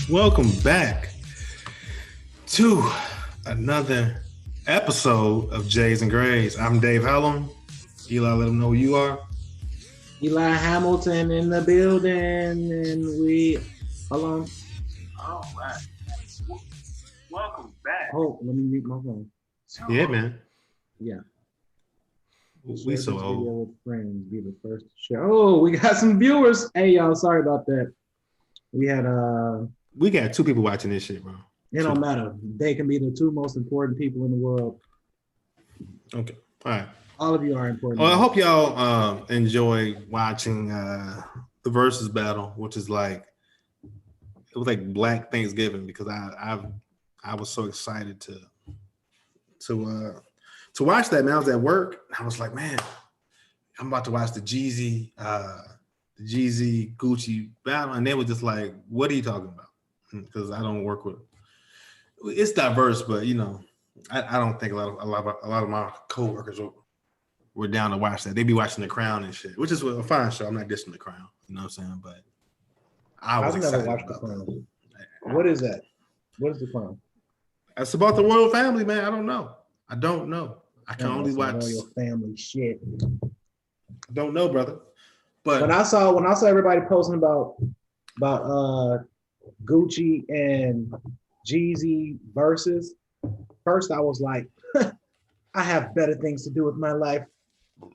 Welcome back to another episode of Jays and Grays. I'm Dave Hallam. Eli, let them know who you are. Eli Hamilton in the building, and we hold on. All right. Welcome back. Oh, let me mute my phone. Yeah, man. Yeah. We so old. With friends, be the first to share. Oh, we got some viewers. Hey, y'all, sorry about that. We got two people watching this shit, bro. It don't matter. They can be the two most important people in the world. Okay. All right. All of you are important. Well, I hope y'all enjoy watching the versus battle, which is like it was like Black Thanksgiving because I was so excited to watch that. Man, I was at work. I was like, man, I'm about to watch the Jeezy Gucci battle, and they were just like, "What are you talking about?" Because I don't work with. It's diverse, but you know, I don't think a lot of my coworkers were down to watch that. They be watching The Crown and shit, which is a fine show. I'm not dissing The Crown, you know what I'm saying? But I've never watched The Crown. What is that? What is The Crown? It's about the royal family, man. I don't know. I can only watch royal family shit. I don't know, brother. But when I saw everybody posting about Gucci and Jeezy versus, first I was like, I have better things to do with my life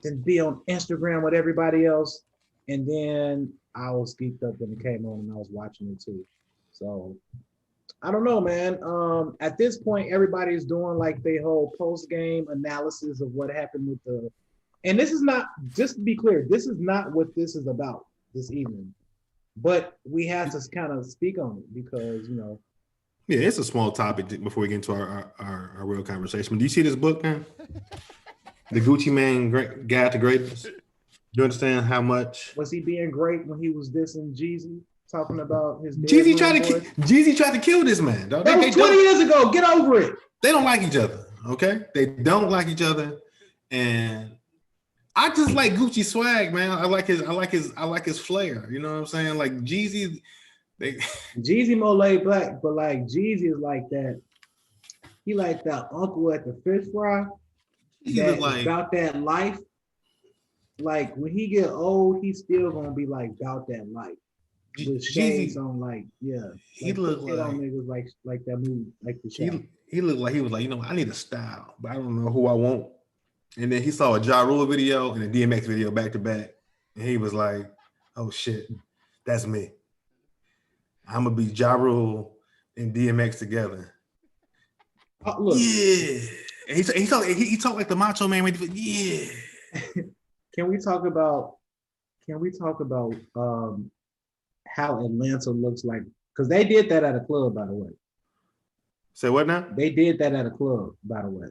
than be on Instagram with everybody else. And then I was geeked up when it came on and I was watching it too. So I don't know, man. At this point, everybody's doing like their whole post-game analysis of what happened with the. And this is not, just to be clear, this is not what this is about this evening. But we have to kind of speak on it because, you know. Yeah, it's a small topic before we get into our real conversation. Do you see this book, man? The Gucci Mane Guide to Greatness. Do you understand how much? Was he being great when he was dissing Jeezy? Talking about his Jeezy tried to kill this man. Dog. That was 20 years ago. Get over it. They don't like each other. Okay, they don't like each other, and I just like Gucci swag, man. I like his flair. You know what I'm saying? Like Jeezy, Jeezy more laid back, but like Jeezy is like that. He like that uncle at the fish fry. He look like about that life. Like when he get old, he's still gonna be like about that life. With shades on, like, yeah. He looked like niggas like that movie, like the show. He looked like he was like, you know, I need a style, but I don't know who I want. And then he saw a Ja Rule video and a DMX video back to back, and he was like, "Oh shit, that's me. I'm gonna be Ja Rule and DMX together." Look, yeah. And he talked like the Macho Man. Yeah. Can we talk about how Atlanta looks like? Because they did that at a club, by the way. Say what now? They did that at a club, by the way.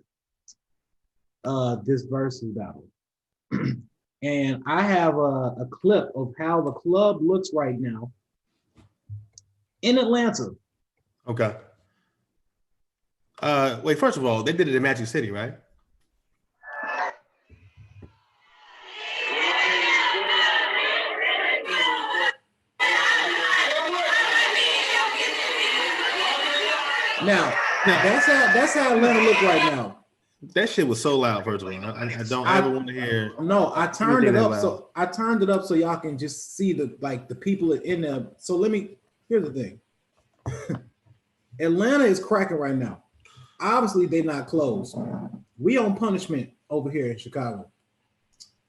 This versus battle. And I have a clip of how the club looks right now in Atlanta. Okay. Wait, first of all, they did it in Magic City, right? Now that's how Atlanta look right now. That shit was so loud, first of all. I don't ever want to hear. No, I turned it up so y'all can just see the people in there. So here's the thing. Atlanta is cracking right now. Obviously, they're not closed. We on punishment over here in Chicago.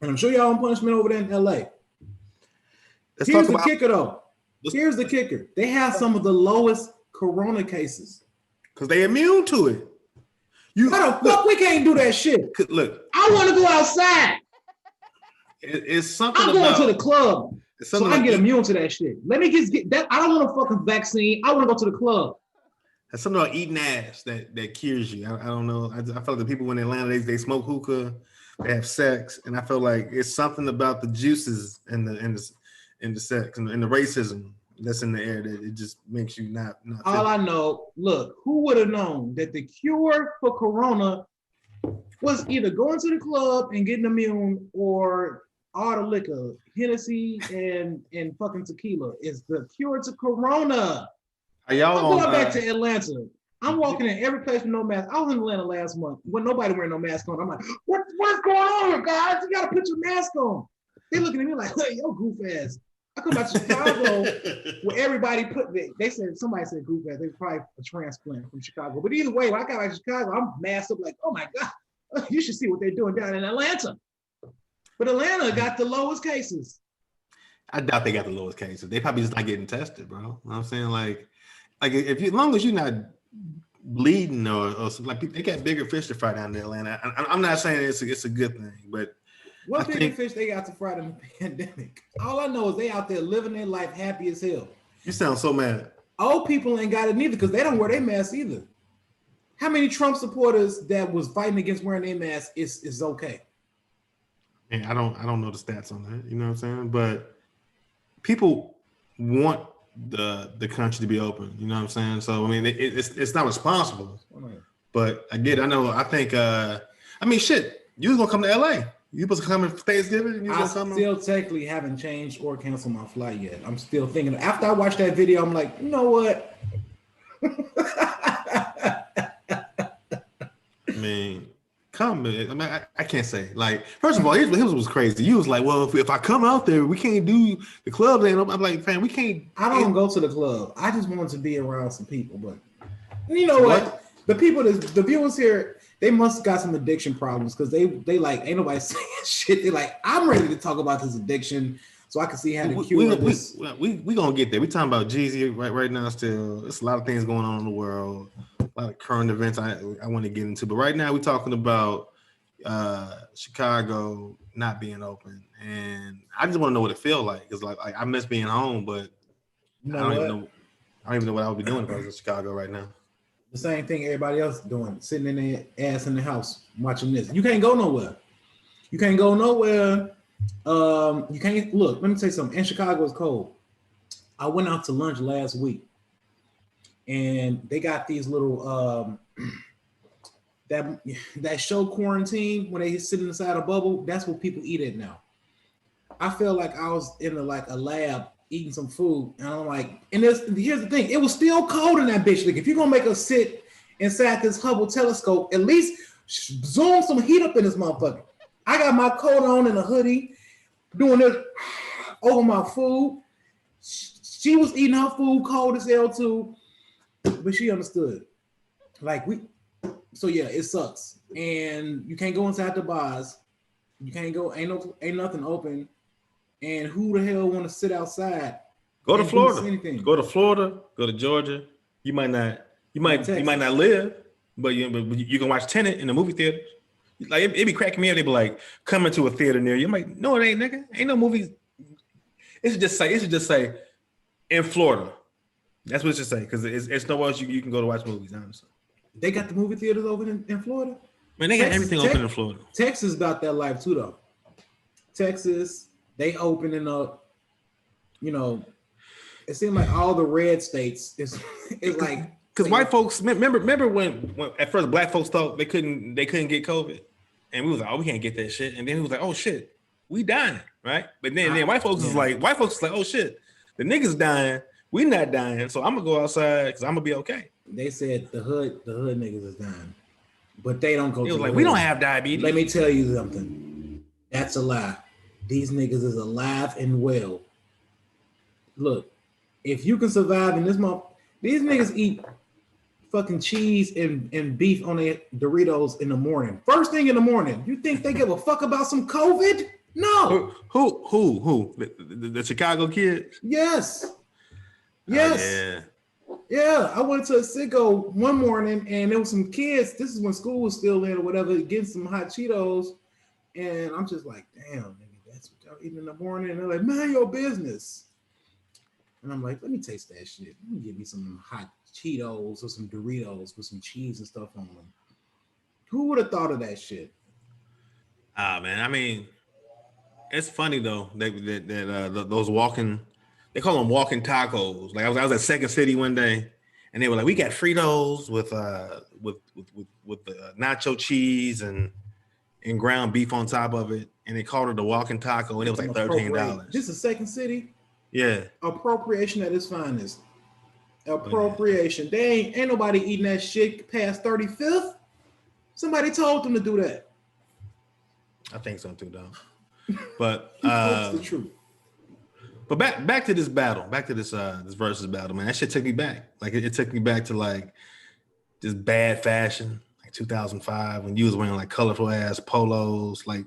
And I'm sure y'all on punishment over there in LA. Here's the kicker though. Here's the kicker. They have some of the lowest corona cases. Because they immune to it. Why the fuck we can't do that shit? Look, I want to go outside. It's something. I'm going to the club, so I get immune to that shit. Let me just get that. I don't want a fucking vaccine. I want to go to the club. That's something about eating ass that cures you. I don't know. I feel like the people in Atlanta they smoke hookah, they have sex, and I feel like it's something about the juices and the sex and the racism that's in the air that it just makes you not. All I know, look, who would have known that the cure for corona was either going to the club and getting immune or all the liquor, Hennessy and fucking tequila is the cure to Corona. Are y'all I'm on? going back to Atlanta. I'm walking in every place with no mask. I was in Atlanta last month when nobody wearing no mask on. I'm like, what's going on, guys? You gotta put your mask on. They looking at me like, hey, yo, goof ass. I come back to Chicago where everybody they said, somebody said goof ass. They were probably a transplant from Chicago. But either way, when I got back to Chicago, I'm masked up like, oh my God, you should see what they're doing down in Atlanta. But Atlanta got the lowest cases. I doubt they got the lowest cases. They probably just not getting tested, bro. You know what I'm saying? Like if you, as long as you're not bleeding or like they got bigger fish to fry down in Atlanta. I'm not saying it's a good thing, but what bigger fish they got to fry in the pandemic? All I know is they out there living their life happy as hell. You sound so mad. Old people ain't got it neither because they don't wear their masks either. How many Trump supporters that was fighting against wearing their mask is okay? And I don't know the stats on that. You know what I'm saying? But people want the country to be open. You know what I'm saying? So I mean, it's not responsible. But I get. I know. I think. I mean, shit. You was gonna come to LA. You supposed to come for Thanksgiving? I still technically haven't changed or canceled my flight yet. I'm still thinking. After I watched that video, I'm like, you know what? I mean, come. I mean, I can't say. Like, first of all, here's what was crazy. You was like, well, if I come out there, we can't do the club. And I'm like, fam, we can't. I don't go to the club. I just want to be around some people. But you know what? The people, the viewers here, they must got some addiction problems because they like ain't nobody saying shit. They like, I'm ready to talk about this addiction so I can see how to cure this. We gonna get there. We talking about Jeezy right now. Still, there's a lot of things going on in the world, a lot of current events I want to get into. But right now, we're talking about Chicago not being open, and I just want to know what it feels like because like I miss being home, but I don't even know what I would be doing if I was in Chicago right now. The same thing everybody else is doing, sitting in their ass in the house watching this. You can't go nowhere. You can't go nowhere. You can't look. Let me tell you something. In Chicago, it's cold. I went out to lunch last week, and they got these little that show Quarantine when they sit inside a bubble. That's what people eat it now. I feel like I was in a lab eating some food, and I'm like, and here's the thing, it was still cold in that bitch. Like, if you're gonna make us sit inside this Hubble telescope, at least zoom some heat up in this motherfucker. I got my coat on and a hoodie, doing this over my food. She was eating her food cold as hell too, but she understood. So yeah, it sucks, and you can't go inside the bars. You can't go. Ain't nothing open. And who the hell want to sit outside? Go to Florida. Go to Florida. Go to Georgia. You might not live, but you can watch Tenet in the movie theater. Like it be cracking me up. They be like, coming to a theater near you. I'm like, no, it ain't, nigga. Ain't no movies. It should just say in Florida. That's what it should say because it's nowhere else you can go to watch movies. Honestly, they got the movie theaters open in Florida. Man, they got everything open in Florida. Texas got that life too, though. Texas. They opening up, you know. It seemed like all the red states is like because white folks remember when at first black folks thought they couldn't get COVID, and we was like, oh, we can't get that shit, and then we was like, oh shit, we dying, right? But then white folks is like, oh shit, the niggas dying, we not dying, so I'm gonna go outside because I'm gonna be okay. They said the hood niggas is dying, but they don't go. It was like we don't have diabetes. Let me tell you something. That's a lie. These niggas is alive and well. Look, if you can survive in this month, these niggas eat fucking cheese and beef on their Doritos in the morning. First thing in the morning. You think they give a fuck about some COVID? No. Who? The Chicago kids? Yes. Yeah. Yeah, I went to a Sicko one morning and there was some kids. This is when school was still in or whatever, getting some hot Cheetos. And I'm just like, damn, nigga. That's what y'all eating in the morning. And they're like, mind your business. And I'm like, let me taste that shit. Let me give me some hot Cheetos or some Doritos with some cheese and stuff on them. Who would have thought of that shit? Man, I mean, it's funny though that those walking, they call them walking tacos. Like I was at Second City one day, and they were like, we got Fritos with the nacho cheese and ground beef on top of it. and they called it the walking taco, and it was like $13. This is Second City. Yeah. Appropriation at its finest. Appropriation. They ain't nobody eating that shit past 35th. Somebody told them to do that. I think so too, though. But That's the truth. But back to this battle, back to this versus battle, man. That shit took me back. Like it took me back to like this bad fashion, like 2005, when you was wearing like colorful ass polos. Like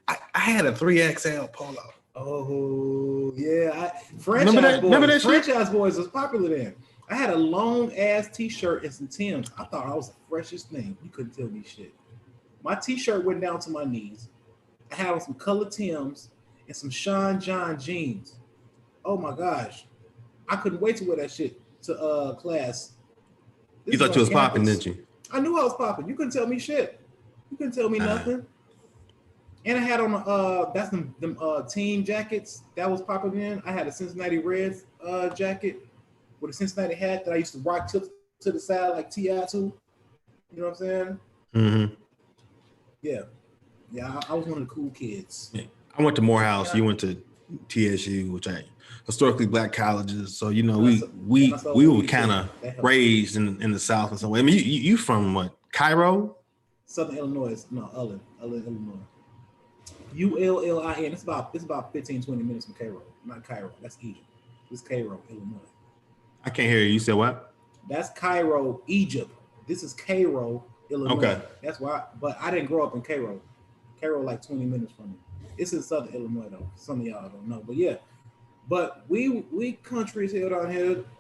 I had a 3XL polo. Oh yeah, Remember that shit? Franchise Boys was popular then. I had a long ass T-shirt and some Timbs. I thought I was the freshest thing. You couldn't tell me shit. My T-shirt went down to my knees. I had on some colored Timbs and some Sean John jeans. Oh my gosh, I couldn't wait to wear that shit to class. You thought you was popping, didn't you? I knew I was popping. You couldn't tell me shit. You couldn't tell me nothing. And I had on that's them team jackets that was popping in. I had a Cincinnati Reds jacket with a Cincinnati hat that I used to rock to the side like T.I. too. You know what I'm saying? Mm-hmm. Yeah. I was one of the cool kids. Yeah. I went to Morehouse. You went to TSU, which are historically black colleges. So you know we were kind of raised in the South in some way. I mean, you from what? Cairo? Southern Illinois. No, Ullin, Illinois. ULLIN. It's about 15, 20 minutes from Cairo. Not Cairo. That's Egypt. It's Cairo, Illinois. I can't hear you. You said what? That's Cairo, Egypt. This is Cairo, Illinois. Okay. That's why. But I didn't grow up in Cairo. Cairo, like 20 minutes from me. It's in Southern Illinois, though. Some of y'all don't know. But yeah. But we country as hell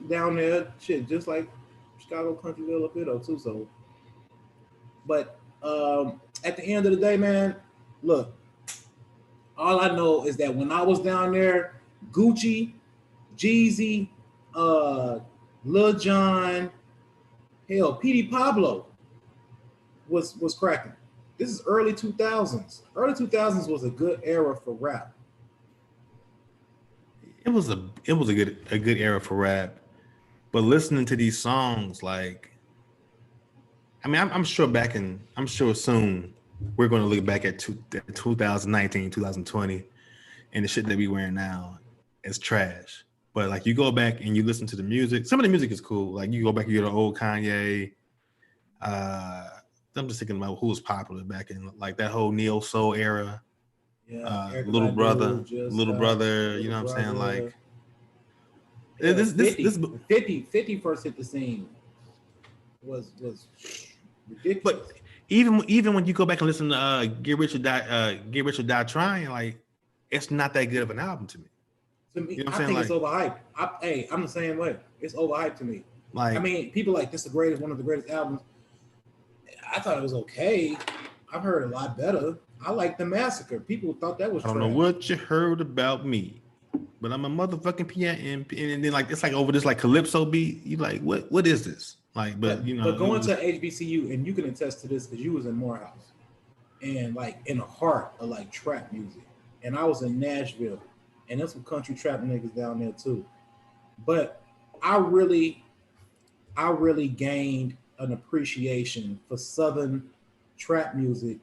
down there. Shit, just like Chicago Countryville up here, though, too. So. But at the end of the day, man, look. All I know is that when I was down there, Gucci, Jeezy, Lil Jon, hell, Petey Pablo was cracking. This is early 2000s. Early 2000s was a good era for rap. It was a good era for rap, but listening to these songs, like, I mean, I'm sure soon we're going to look back at 2019, 2020, and the shit that we wearing now is trash. But like you go back and you listen to the music, some of the music is cool. Like you go back and you get the old Kanye. I'm just thinking about who was popular back in like that whole neo soul era. Yeah, Little Brother, you know what I'm saying? Like yeah, this 50 first hit the scene was ridiculous. But even when you go back and listen to Get Rich or Die Trying, like it's not that good of an album to me. To me, you know I think it's overhyped. I'm the same way. It's overhyped to me. Like, I mean, people like this one of the greatest albums. I thought it was okay. I've heard a lot better. I like The Massacre. People thought that was I don't know what you heard about me, but I'm a motherfucking piano, and then like it's like over this like calypso beat. You like what is this? Like, but you know, but going to HBCU, and you can attest to this because you was in Morehouse, and like in the heart of like trap music, and I was in Nashville, and there's some country trap niggas down there too. But I really gained an appreciation for Southern trap music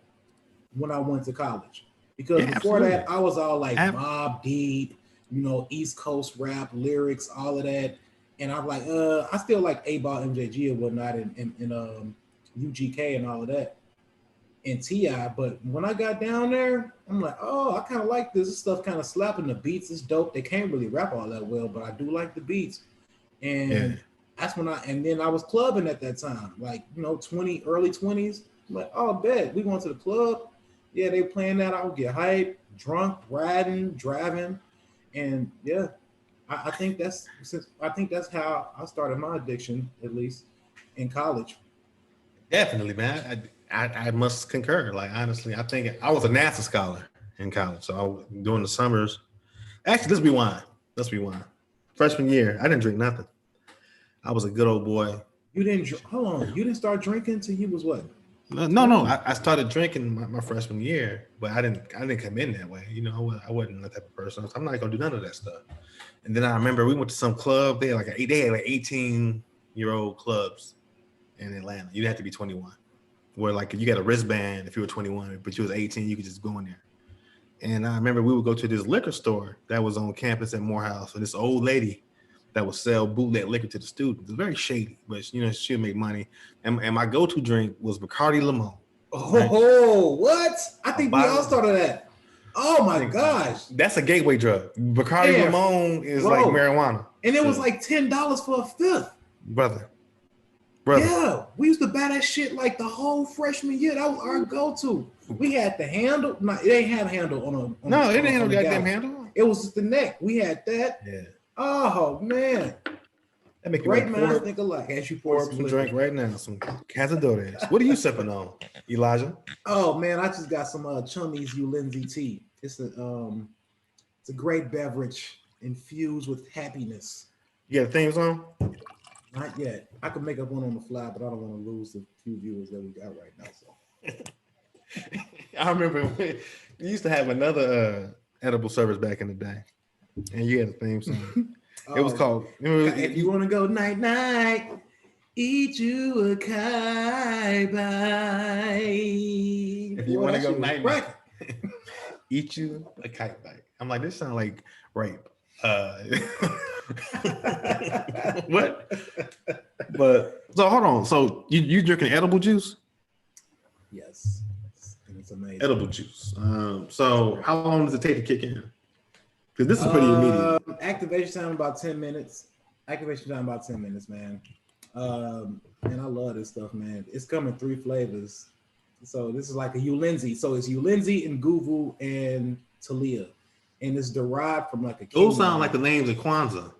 when I went to college, because before that I was all like Mobb Deep, you know, East Coast rap lyrics, all of that. And I'm like, I still like 8 Ball, MJG and whatnot, and UGK and all of that, and T.I. But when I got down there, I'm like, oh, I kind of like this. This stuff kind of slapping. The beats is dope. They can't really rap all that well, but I do like the beats. And that's when then I was clubbing at that time, like, you know, early 20s. I'm like, oh, bet we going to the club. Yeah, they playing that. I would get hyped, drunk, riding, driving, and yeah. I think that's how I started my addiction, at least in college. Definitely, man. I must concur. Like, honestly, I think I was a NASA scholar in college. So during the summers, actually, let's rewind. Freshman year, I didn't drink nothing. I was a good old boy. You didn't start drinking till you was what? No. I started drinking my freshman year, but I didn't come in that way. You know, I wasn't that type of person. I'm not gonna do none of that stuff. And then I remember we went to some club. They had like 18-year-old clubs in Atlanta. You had to be 21. where like you got a wristband if you were 21, but you was 18, you could just go in there. And I remember we would go to this liquor store that was on campus at Morehouse, and this old lady that would sell bootleg liquor to the students. It was very shady, but you know she'd make money. And my go-to drink was Bacardi Limon. Oh, what? I think we bottle. all started that. Oh my gosh. That's a gateway drug. Bacardi Yeah. Limon is Bro. like marijuana. And it was like $10 for a fifth. Brother. Yeah, we used to buy that shit like the whole freshman year. That was our go-to. We had the handle. No, it ain't have a handle on a. No, it didn't have on a the goddamn gallon. handle. It was just the neck. We had that. Yeah. Oh man, That make you great want minds to think alike. As you pour pour up some some liquor. drink right now. Some Cazadores. What are you sipping on, Elijah? Oh man, I just got some Chummies Ulinzi tea. It's a great beverage infused with happiness. You got a theme song? Not yet. I could make up one on the fly, but I don't want to lose the few viewers that we got right now. So I remember we used to have another edible service back in the day, and you had a theme song. It was called. If you want to go night night, eat you a kai bite. If you want to go night night, eat you a kite bite. I'm like, this sounds like rape. What? But so hold on. So you drinking edible juice? Yes, and it's amazing. Edible juice. So how long does it take to kick in? Because this is pretty immediate. Activation time about 10 minutes. Activation time about 10 minutes, man. And I love this stuff, man. It's coming 3 flavors. So this is like a Ulinzi. So it's Ulinzi and Guvu and Talia. And it's derived from like a Those sound like the names of Kwanzaa.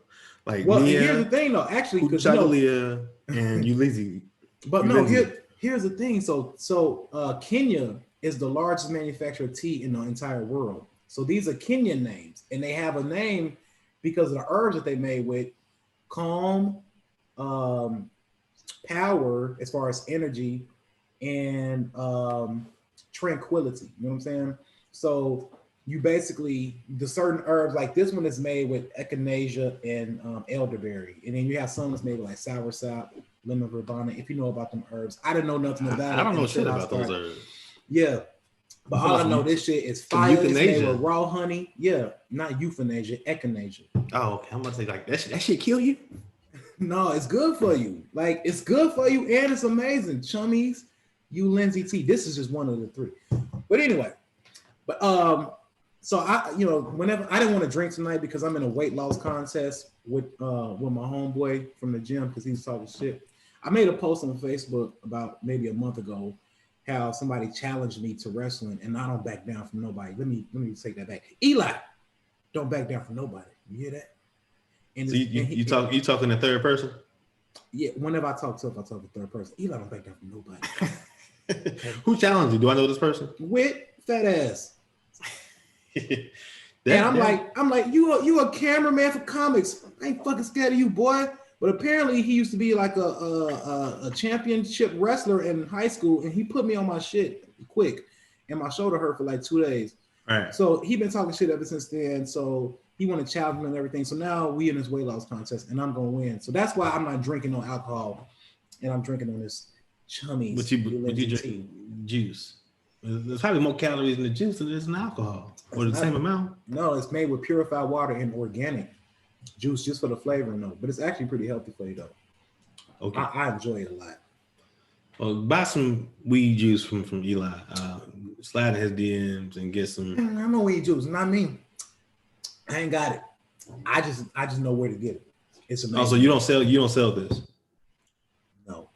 Like well, Nia, here's the thing though, actually, because Kuchagalia, and Ulizi. but no, Ulinzi. here's the thing. So Kenya is the largest manufacturer of tea in the entire world. So these are Kenyan names, and they have a name because of the herbs that they made with calm, power as far as energy, and tranquility. You know what I'm saying? So you basically the certain herbs like this one is made with echinacea and elderberry, and then you have some that's made with like soursop, lemon verbena. If you know about them herbs, I didn't know nothing about it. I don't know until shit I about those started. herbs. Yeah, but all I know this shit is Some fire. It's made euthanasia. with raw honey. Yeah, not euthanasia, echinacea. Oh, okay. I'm about to say like that shit kill you. No, it's good for you. Like it's good for you, and it's amazing. Chummies, Ulinzi tea. This is just one of the 3. But anyway, so whenever I didn't want to drink tonight because I'm in a weight loss contest with my homeboy from the gym because he was talking shit. I made a post on Facebook about maybe a month ago how somebody challenged me to wrestling, and I don't back down from nobody. Let me take that back. Eli, don't back down from nobody. You hear that? And So you talking in third person? Yeah, whenever I talk tough, I talk in third person. Eli don't back down from nobody. Who challenged you? Do I know this person? With fat ass. And I'm like, you a cameraman for comics. I ain't fucking scared of you, boy. But apparently he used to be like a championship wrestler in high school, and he put me on my shit quick, and my shoulder hurt for like 2 days. Right. So he been talking shit ever since then. So he want to challenge me and everything. So now we in this weight loss contest, and I'm gonna win. So that's why I'm not drinking no alcohol, and I'm drinking on this chummy. But you drink juice. There's probably more calories in the juice than there is in alcohol, or the same amount. No, it's made with purified water and organic juice, just for the flavor, no. But it's actually pretty healthy for you, though. Okay. I enjoy it a lot. Well, buy some weed juice from Eli. Slide in his DMs and get some. I know weed juice, not me. I ain't got it. I just know where to get it. It's amazing. Also, you don't sell this. No.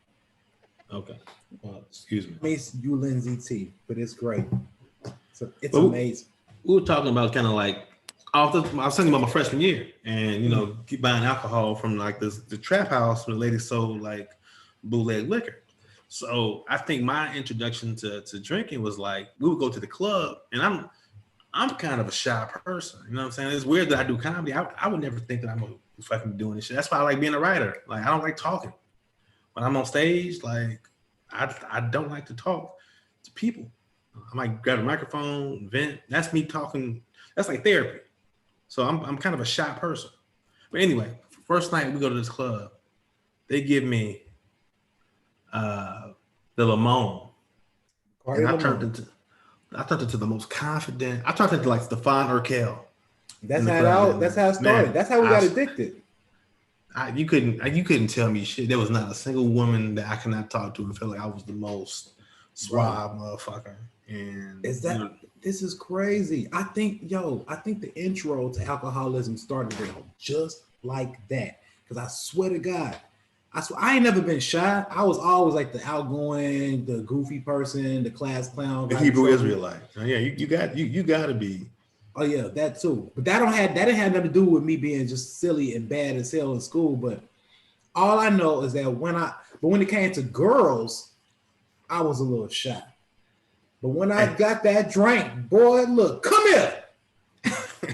Okay. Well, excuse me. It's Ulinzi tea, but it's great. So it's Well, amazing. We were talking about kind of like I was thinking about my freshman year, and keep buying alcohol from like the trap house where the lady sold like bootleg liquor. So I think my introduction to drinking was like we would go to the club, and I'm kind of a shy person. You know what I'm saying? It's weird that I do comedy. I would never think that I'm gonna fucking doing this shit. That's why I like being a writer. Like I don't like talking. When I'm on stage, like I don't like to talk to people. I might grab a microphone, vent. That's me talking. That's like therapy. So I'm kind of a shy person. But anyway, first night we go to this club, they give me the lemon. Party and of the moment. I turned into the most confident. I turned into like Stephon Urkel. That's in the how club that that's night. how it started. Man, That's how we got addicted. you couldn't tell me shit. There was not a single woman that I could not talk to and feel like I was the most suave motherfucker. And Is that this is crazy. I think the intro to alcoholism started out just like that. Because I swear to God, I ain't never been shy. I was always like the outgoing, the goofy person, the class clown. the Hebrew Israelite. Yeah, you got to be. Oh yeah, that too. But that didn't have nothing to do with me being just silly and bad as hell in school. But all I know is that when it came to girls, I was a little shy. But when I got that drink, boy, look, come here.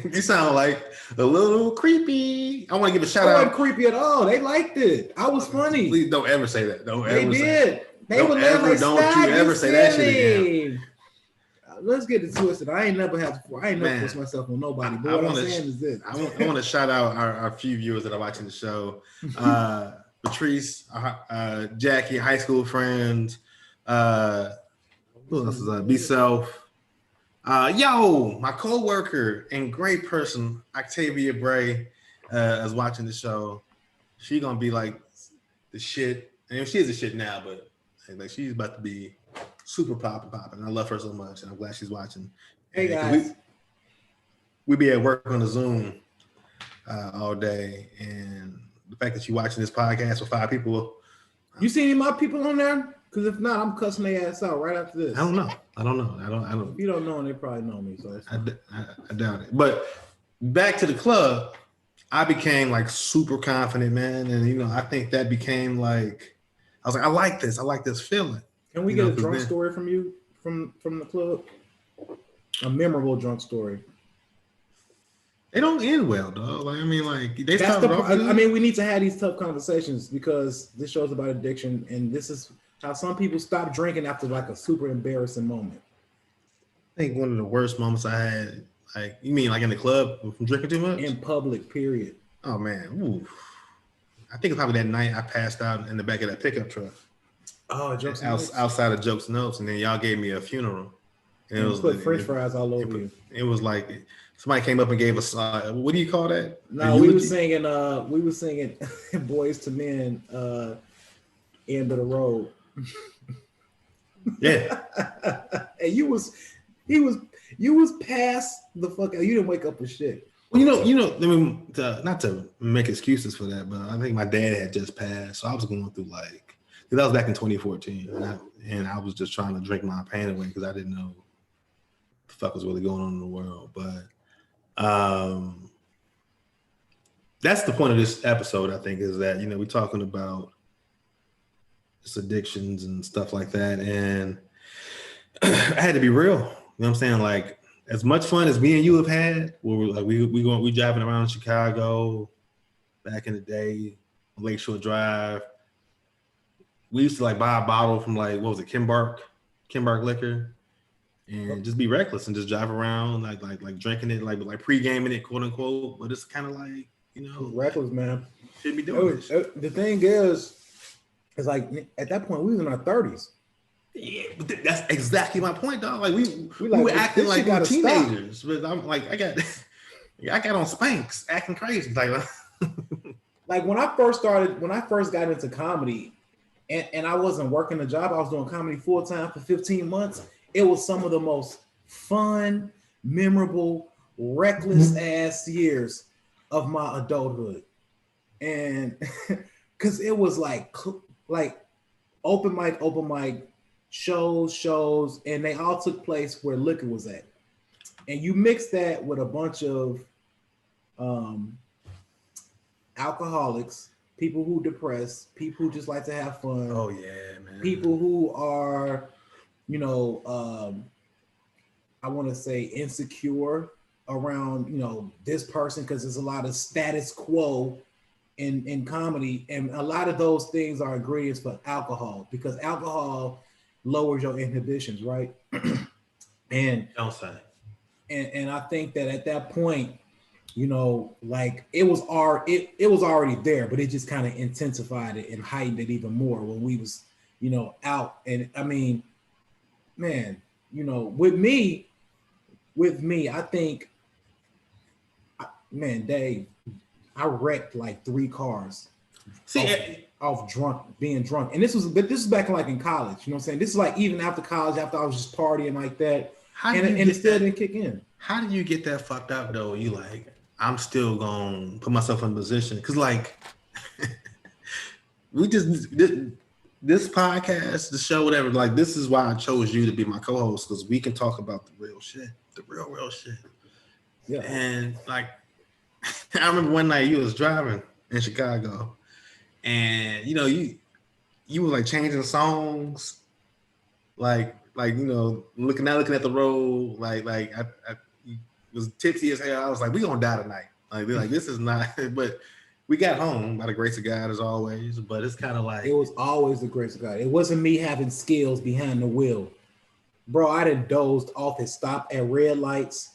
You sound like a little creepy. I want to give a shout I out. wasn't creepy at all. They liked it. I was funny. Please don't ever say that. They did. They would laugh like, don't you ever say that shit again. Let's get it twisted. I ain't never forced myself on nobody. But what I'm saying is this. I want to shout out our few viewers that are watching the show. Patrice, Jackie, high school friends. Who else is Be Self. My co-worker and great person, Octavia Bray, is watching the show. She gonna be like the shit. And she is the shit now, but like she's about to be super popping. I love her so much, and I'm glad she's watching. Hey guys, we be at work on the Zoom all day, and the fact that you're watching this podcast with 5 people. You see any of my people on there? Because if not, I'm cussing their ass out right after this. I don't know. I don't. If you don't know them, they probably know me. So I doubt it. But back to the club, I became like super confident, man, and I think that became like I was like, I like this feeling. Can we get a drunk story from you from the club? A memorable drunk story. They don't end well, dog. They started off good. We need to have these tough conversations because this show's about addiction, and this is how some people stop drinking after like a super embarrassing moment. I think one of the worst moments I had, like, you mean like in the club from drinking too much? In public, period. Oh man, ooh. I think probably that night I passed out in the back of that pickup truck. Oh, Jokes and Notes. Outside of Jokes and Notes, and then y'all gave me a funeral. And it was put French fries all over you. It was like somebody came up and gave us what do you call that? No, we were singing Boys to Men, End of the Road. Yeah. And you was past the fuck out. You didn't wake up with shit. Well, not to make excuses for that, but I think my dad had just passed, so I was going through because that was back in 2014, and I was just trying to drink my pain away because I didn't know what the fuck was really going on in the world. But that's the point of this episode, I think, is that we're talking about just addictions and stuff like that, and I had to be real. You know what I'm saying? Like, as much fun as me and you have had, where we driving around Chicago back in the day, Lakeshore Drive. We used to buy a bottle from Kimbark liquor, and just be reckless and just drive around like drinking it like pre-gaming it, quote unquote. But it's kind of reckless, man. Should be doing this. The thing is like at that point we was in our 30s. Yeah, but that's exactly my point, dog. Like we were acting like we teenagers, but I'm like I got on Spanx acting crazy, like when I first got into comedy, and I wasn't working a job, I was doing comedy full time for 15 months. It was some of the most fun, memorable, reckless ass years of my adulthood, and because it was like open mic. Shows, and they all took place where liquor was at. And you mix that with a bunch of alcoholics, people who depressed, people who just like to have fun. Oh yeah, man. People who are, I want to say insecure around, this person, because there's a lot of status quo in comedy. And a lot of those things are ingredients for alcohol, because alcohol lowers your inhibitions, right? And don't say. And I think that at that point, it was already there, but it just kind of intensified it and heightened it even more when we was, out. And I mean, man, with me, I think, man, Dave, I wrecked like 3 cars. See, off being drunk. And this was back in college. You know what I'm saying? This is like even after college, after I was just partying like that. And it still didn't kick in. How do you get that fucked up though? You like, I'm still gonna put myself in a position because like this podcast, the show, whatever. Like this is why I chose you to be my co-host because we can talk about the real shit, the real shit. Yeah. And like, I remember one night you was driving in Chicago, and you were like changing songs, like looking at the road, like I was tipsy as hell. I was like, we gonna die tonight. Like they're like, this is not. But we got home by the grace of God as always. But it's kind of like it was always the grace of God. It wasn't me having skills behind the wheel, bro. I done dozed off and stopped at red lights,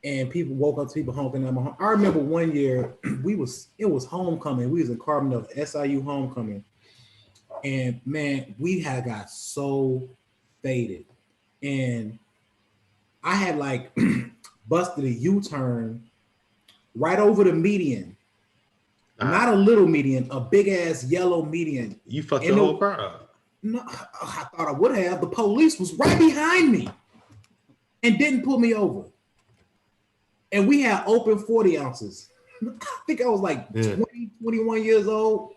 and people woke up to people honking at my home. I remember one year it was homecoming. We was in Carbondale, SIU homecoming, and man, we had got so faded, and I had like busted a U-turn right over the median. Not a little median, a big ass yellow median. You fucked your whole car up. No, I thought I would have. The police was right behind me and didn't pull me over. And we had open 40 ounces. I think I was like 20, 21 years old.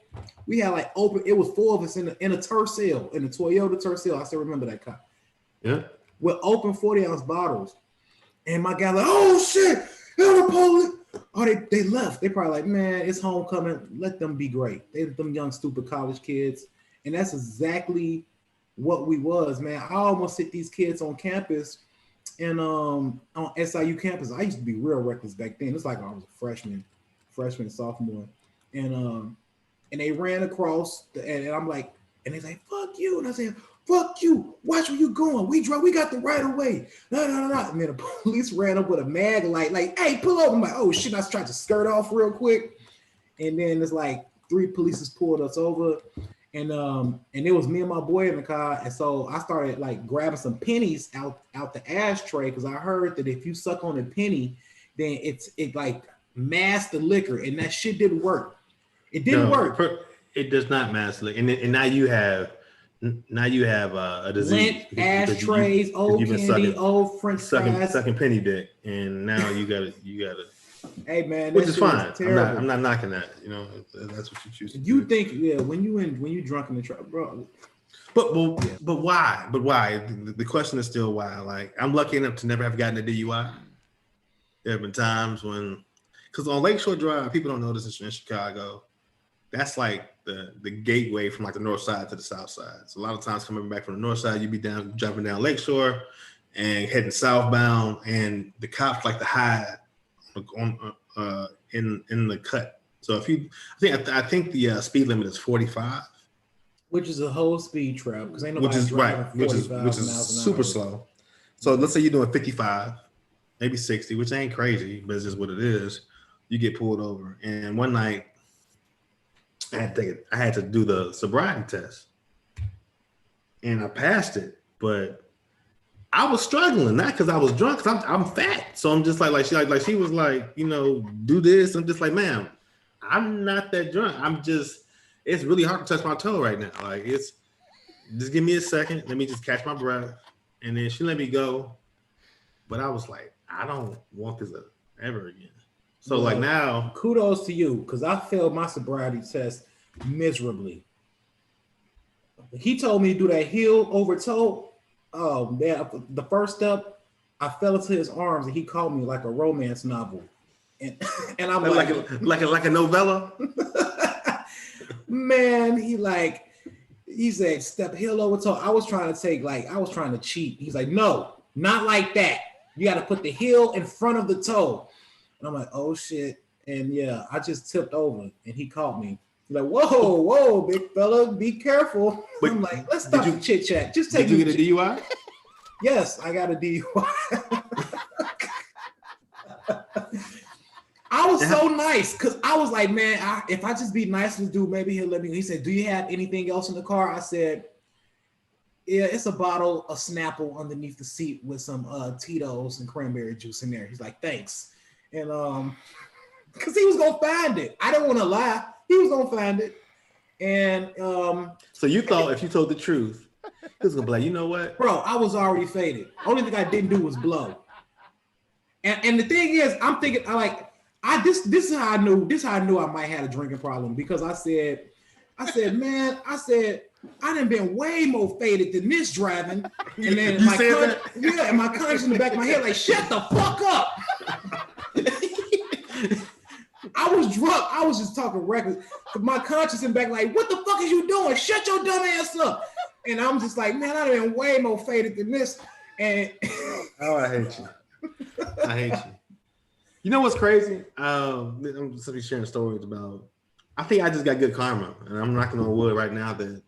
We had like open, it was 4 of us in a Tercel, in a Toyota Tercel. I still remember that car. Yeah. With open 40-ounce bottles. And my guy like, oh shit, they're the police. Oh, they left. They probably like, man, it's homecoming. Let them be great. They them young, stupid college kids. And that's exactly what we was, man. I almost hit these kids on campus and on SIU campus. I used to be real reckless back then. It's like I was a freshman, sophomore. And they ran across and I'm like, and they like, fuck you. And I said, fuck you. Watch where you going. We got the right of way. No. And then the police ran up with a mag light, like, hey, pull over. I'm like, oh shit, I tried to skirt off real quick. And then it's like 3 police pulled us over. And it was me and my boy in the car. And so I started like grabbing some pennies out the ashtray because I heard that if you suck on a penny, then it like masked the liquor, and that shit didn't work. It didn't work. It does not mask liquor. And now you have a disease. Lint, ashtrays, old candy, old French fries, sucking penny dick, and now you gotta. Hey man, which is fine. I'm not knocking that. That's what you choose. You think, when you drunk in the truck, bro. But why? But why? The question is still why. Like, I'm lucky enough to never have gotten a DUI. There have been times when, because on Lakeshore Drive, people don't know this in Chicago. That's like the gateway from like the north side to the south side. So a lot of times coming back from the north side, you'd be jumping down Lakeshore and heading southbound, and the cops like to hide in the cut. So I think the speed limit is 45, which is a whole speed trap because ain't nobody which is driving 45 which is super slow. So let's say you're doing 55, maybe 60, which ain't crazy, but it's just what it is. You get pulled over, and one night I had to do the sobriety test, and I passed it, but I was struggling, not because I was drunk, because I'm fat. So I'm just like she was like, do this. I'm just like, ma'am, I'm not that drunk. It's really hard to touch my toe right now. Like, just give me a second. Let me just catch my breath. And then she let me go. But I was like, I don't want this ever again. So like now. Kudos to you, because I failed my sobriety test miserably. He told me to do that heel over toe. Oh man, the first step, I fell into his arms and he called me like a romance novel. And I'm like a novella. Man, he said step heel over toe. I was trying to cheat. He's like, no, not like that. You got to put the heel in front of the toe. And I'm like, oh shit. And yeah, I just tipped over and he caught me. He's like, whoa, big fella, be careful. But I'm like, let's stop the chit chat. Just take. Did you get a DUI? Yes, I got a DUI. I was so nice because I was like, man, if I just be nice to the dude, maybe he'll let me. He said, do you have anything else in the car? I said, Yeah, it's a bottle of Snapple underneath the seat with some Tito's and cranberry juice in there. He's like, thanks. And because he was gonna find it. I don't want to lie. He was gonna find it. And So you thought if you told the truth, he was gonna be like, you know what? bro, I was already faded. Only thing I didn't do was blow. And the thing is, I'm thinking, this is how I knew I might have a drinking problem, because I said, man, I done been way more faded than this driving. And then and my conscience in the back of my head, like, shut the fuck up. I was drunk. I was just talking reckless. My conscience in the back, like, what the fuck is you doing? Shut your dumb ass up. And I'm just like, man, I done been way more faded than this. And oh, I hate you. I hate you. You know what's crazy? I'm simply sharing stories about. I think I just got good karma, and I'm knocking on wood right now that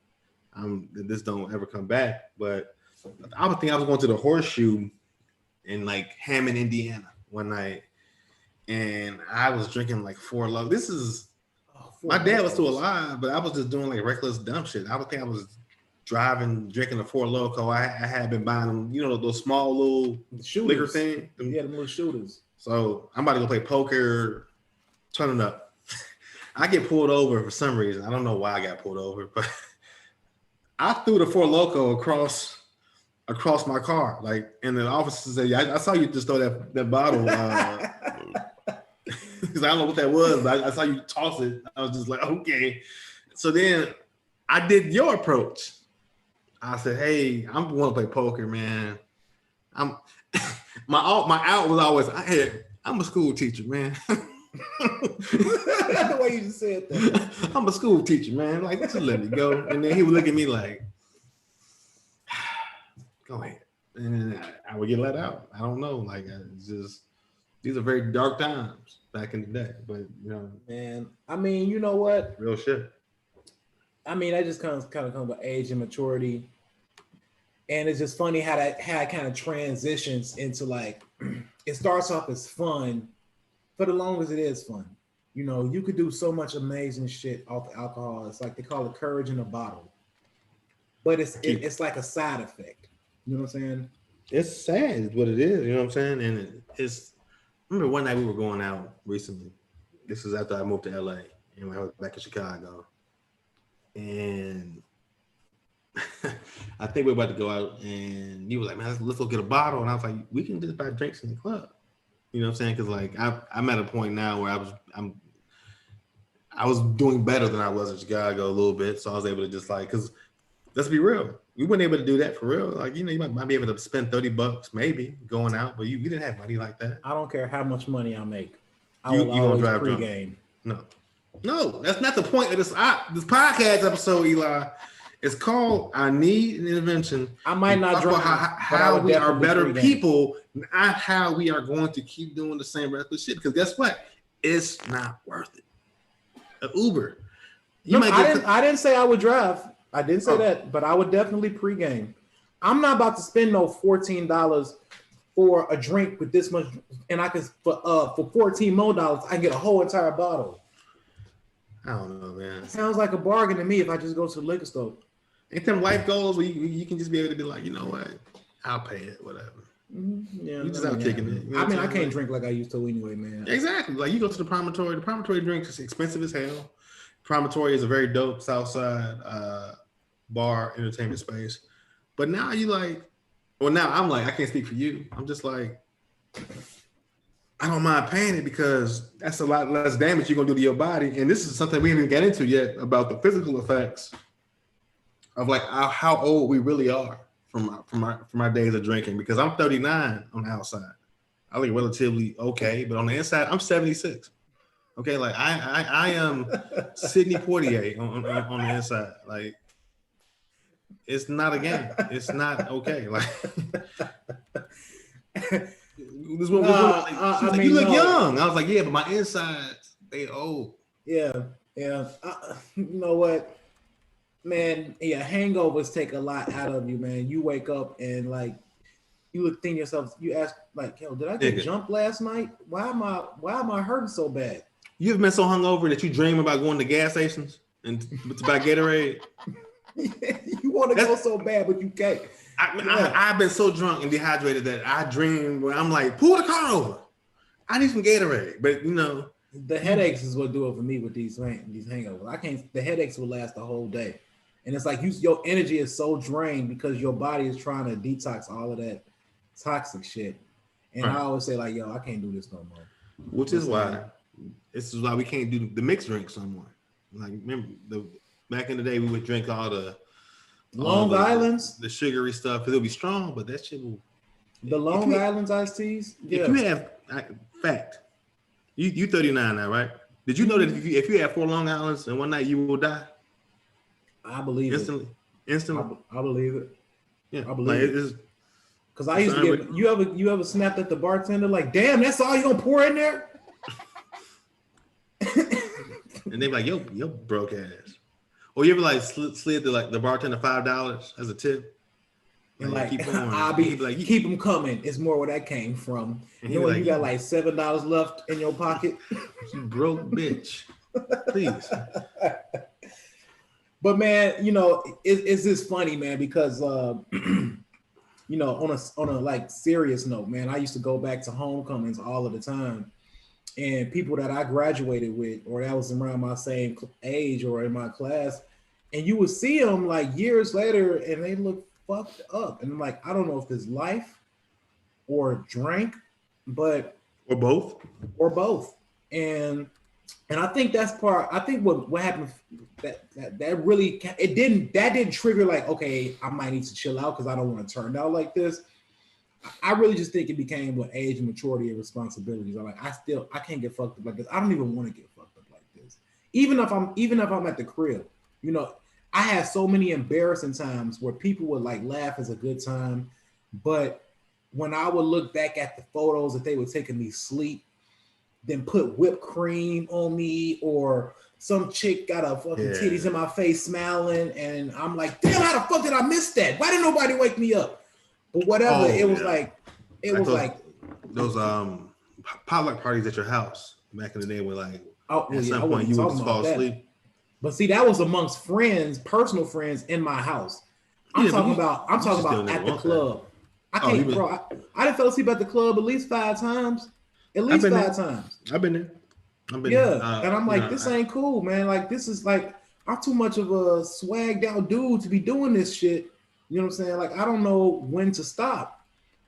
this don't ever come back. But I would think I was going to the Horseshoe in like Hammond, Indiana, one night, and I was drinking like Four Loko. This is my dad was still alive, but I was just doing like reckless dumb shit. I would think I was driving, drinking a Four Loko. I had been buying them, you know, those small little liquor thing. Yeah, the little shooters. So I'm about to go play poker, turning up. I get pulled over for some reason. I don't know why I got pulled over, but I threw the Four Loko across my car. Like, and the officer said, I saw you just throw that bottle. Because I don't know what that was, but I saw you toss it. I was just like, okay. So then I did your approach. I said, hey, I'm going to play poker, man. My out was always, I'm a school teacher, man. The way you just said that. I'm a school teacher, man. Like, just let me go. And then he would look at me like, go ahead. And then I would get let out. I don't know. Like, it's just, these are very dark times back in the day. But, you know. Man, I mean, you know what? Real shit. I mean, that just kind of comes with age and maturity. And it's just funny how it kind of transitions into, like, it starts off as fun for the long as it is fun. You know, you could do so much amazing shit off alcohol. It's like they call it courage in a bottle. But it's like a side effect. You know what I'm saying? It's sad is what it is. You know what I'm saying? And it's, I remember one night we were going out recently. This was after I moved to LA and I was back in Chicago. And I think we were about to go out, and he was like, man, let's go get a bottle. And I was like, we can just buy drinks in the club. You know what I'm saying? Because like I'm at a point now where I was doing better than I was in Chicago a little bit. So I was able to just like, because let's be real, we weren't able to do that for real. Like, you know, you might be able to spend $30 maybe going out, but we didn't have money like that. I don't care how much money I make. You gonna drive pregame. No, that's not the point of this podcast episode, Eli. It's called I Need an Intervention. I might not drive. How we are better people, not how we are going to keep doing the same reckless shit. Because guess what? It's not worth it. An Uber. I didn't say I would drive. I didn't say that, but I would definitely pregame. I'm not about to spend no $14 for a drink with this much, and I can for $14 more, I can get a whole entire bottle. I don't know, man. Sounds like a bargain to me if I just go to the liquor store. Ain't them life goals where you can just be able to be like, you know what, I'll pay it, whatever. Mm-hmm. Yeah, you just out kicking it. You know I mean, I can't drink like I used to anyway, man. Exactly. Like you go to the Promontory. The Promontory drinks is expensive as hell. Promontory is a very dope Southside bar entertainment space. But now you like, well, now I'm like, I can't speak for you. I'm just like, I don't mind paying it because that's a lot less damage you're gonna do to your body. And this is something we haven't even got into yet about the physical effects of like how old we really are from our days of drinking. Because I'm 39 on the outside. I look relatively okay, but on the inside, I'm 76. Okay, like I am Sidney Poitier on the inside. Like it's not a game. It's not okay. Like this one, you look young. I was like, yeah, but my insides, they old. Yeah. You know what, man? Yeah, hangovers take a lot out of you, man. You wake up and like you would think yourself. You ask like, yo, did I get jumped last night? Why am I hurting so bad? You ever been so hungover that you dream about going to gas stations and to buy Gatorade? You want to go so bad, but you can't. I've been so drunk and dehydrated that I dream where I'm like, pull the car over. I need some Gatorade, but you know, the headaches is what do it for me with these hangovers. I can't. The headaches will last the whole day, and it's like your energy is so drained because your body is trying to detox all of that toxic shit. And right. I always say like, yo, I can't do this no more. Which is why we can't do the mixed drinks anymore. Like remember back in the day we would drink all the Long Islands, the sugary stuff because it'll be strong, but that shit will. The Long Island's iced teas. Yeah. If you have fact, you 39 now, right? Did you know that if you have 4 Long Islands in one night, you will die? I believe instantly. it. Instantly. I believe it. Yeah, I believe it. Because I used to get you ever snapped at the bartender like, damn, that's all you gonna pour in there? And they be like, yo, broke ass. Or you ever like slid the bartender $5 as a tip? And like keep them coming. It's more where that came from. You know when you got like $7 left in your pocket. You broke bitch. Please. But man, you know, it's just funny, man, because you know, on a like serious note, man, I used to go back to homecomings all of the time. And people that I graduated with, or that was around my same age or in my class, and you would see them like years later and they look fucked up. And I'm like, I don't know if it's life or drink, but or both. And I think that's part. I think what happened that really didn't trigger like, okay, I might need to chill out because I don't want to turn out like this. I really just think it became with age and maturity and responsibilities. I'm like, I can't get fucked up like this. I don't even want to get fucked up like this. Even if I'm at the crib, you know, I had so many embarrassing times where people would like laugh as a good time, but when I would look back at the photos that they were taking me sleep, then put whipped cream on me, or some chick got a fucking titties in my face smiling, and I'm like, damn, how the fuck did I miss that? Why didn't nobody wake me up? But whatever, it was like those potluck parties at your house back in the day were like at some point you would just fall asleep. But see, that was amongst friends, personal friends in my house. I'm talking about at the club. I can't, bro. I done fell asleep at the club at least 5 times. At least 5 times. I've been there. And I'm like, this ain't cool, man. Like, this is like, I'm too much of a swagged out dude to be doing this shit. You know what I'm saying? Like, I don't know when to stop.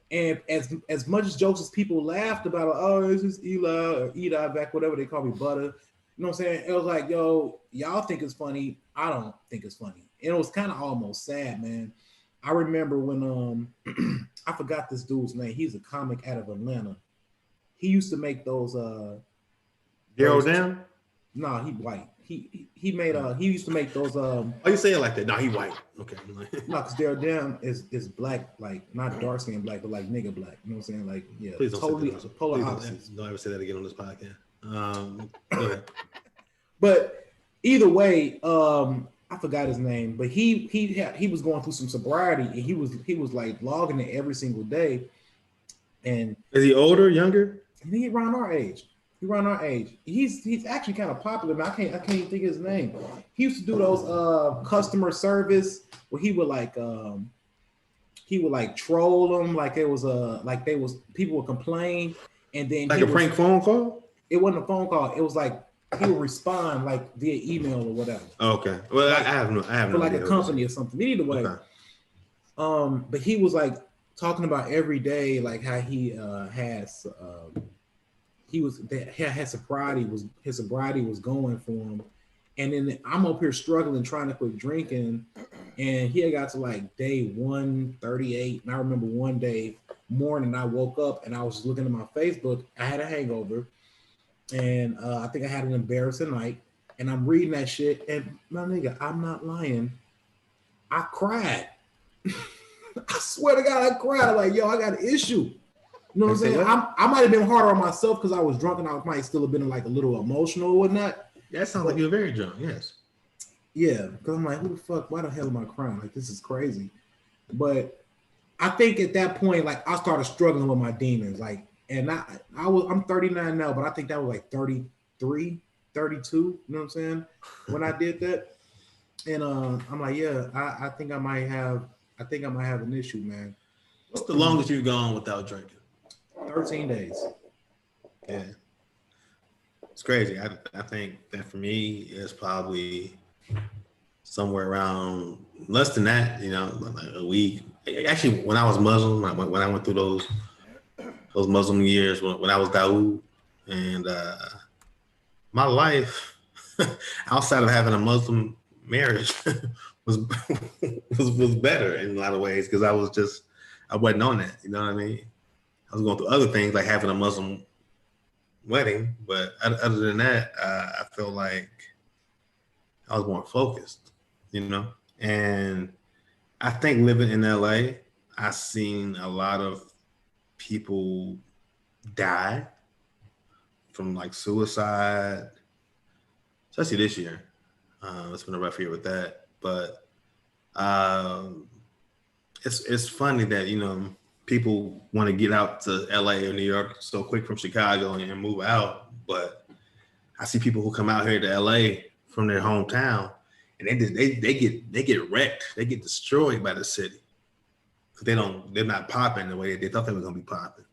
And as much as jokes as people laughed about, oh, this is Eli or Edi back, whatever they call me, Butter. You know what I'm saying? It was like, yo, y'all think it's funny. I don't think it's funny. And it was kind of almost sad, man. I remember when I forgot this dude's name. He's a comic out of Atlanta. He used to make those Daryl Down? No, he white. He made he used to make those oh, you say it like that? No, he white. Okay. No, because Daryl Down is black, like not dark skin black, but like nigga black. You know what I'm saying? Like, yeah, please don't totally polar opposites. Don't ever say that again on this podcast. Go ahead. But either way, I forgot his name, but he was going through some sobriety, and he was like logging it every single day. And is he older, younger? He around our age. He's actually kind of popular, man. I can't even think of his name. He used to do those customer service where he would like troll them, like it was people would complain, and then like a prank phone call. It wasn't a phone call. It was like he would respond like via email or whatever. Okay. Well, like, I have no for like a company or something. Either way. Okay. But he was like talking about every day, like how he has his sobriety was going for him. And then I'm up here struggling, trying to quit drinking. And he had got to like day 138. And I remember one day morning, I woke up and I was looking at my Facebook. I had a hangover. And I think I had an embarrassing night. And I'm reading that shit. And my nigga, I'm not lying. I cried. I swear to God, I cried. I'm like, yo, I got an issue. You know what I'm saying? I might have been harder on myself because I was drunk and I might still have been like a little emotional or whatnot. That sounds like you were very drunk, yes. Yeah, because I'm like, who the fuck? Why the hell am I crying? Like, this is crazy. But I think at that point, like, I started struggling with my demons. Like, and I'm 39 now, but I think that was like 33, 32. You know what I'm saying? When I did that. And I'm like, yeah, I think I might have an issue, man. What's the longest you've gone without drinking? 13 days. Yeah, it's crazy. I think that for me it's probably somewhere around less than that. You know, like a week. Actually, when I was Muslim, when I went through those Muslim years, when I was Dawood, and my life outside of having a Muslim marriage was was better in a lot of ways because I wasn't on that. You know what I mean? I was going through other things like having a Muslim wedding, but other than that, I felt like I was more focused. You know, and I think living in LA, I've seen a lot of people die from like suicide, especially this year. It's been a rough year with that, but it's funny that people want to get out to LA or New York so quick from Chicago and move out, but I see people who come out here to LA from their hometown and they get wrecked, they get destroyed by the city because they're not popping the way they thought they were gonna be popping.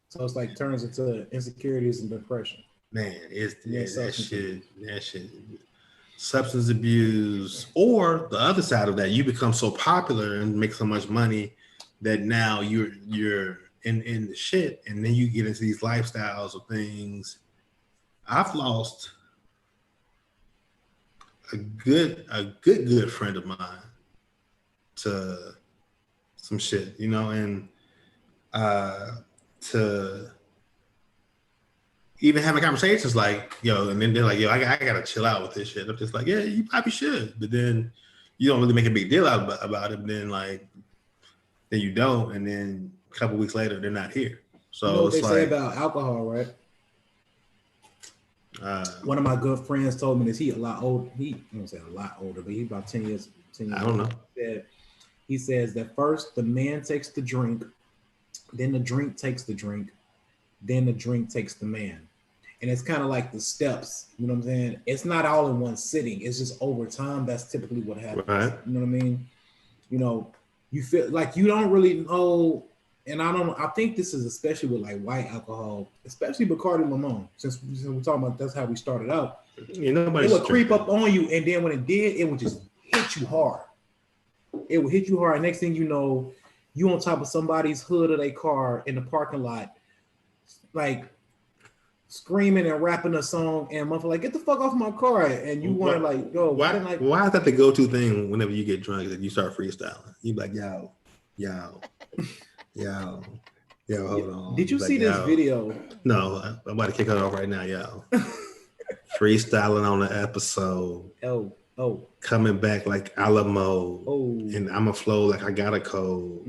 So it's like turns into insecurities and depression. Man, that shit. Substance abuse, or the other side of that, you become so popular and make so much money that now you're in the shit, and then you get into these lifestyles of things. I've lost a good friend of mine to some shit, and to even having conversations like, and then they're like, I gotta chill out with this shit. I'm just like, yeah, you probably should, but then you don't really make a big deal about it. But then you don't, and then a couple weeks later they're not here. So you know what it's they say about alcohol, right? One of my good friends told me this. He a lot old. I don't say a lot older, but he's about 10 years. I don't know. He says that first the man takes the drink, then the drink takes the drink, then the drink takes the man. And it's kind of like the steps, you know what I'm saying? It's not all in one sitting. It's just over time. That's typically what happens. Right. You know what I mean? You feel like you don't really know. And I think this is especially with like white alcohol, especially Bacardi Limon, since we're talking about that's how we started out. It would creep up on you. And then when it did, it would just hit you hard. It would hit you hard. And next thing you know, you on top of somebody's hood of their car in the parking lot, like screaming and rapping a song, and motherfucker like, get the fuck off my car. And you want to like, yo, why is that the go-to thing whenever you get drunk that you start freestyling? You be like, yo, hold on. Did you see this video? No, I'm about to kick it off right now, yo. Freestyling on the episode. Oh. Coming back like Alamo. Oh. And I'ma flow like I got a cold.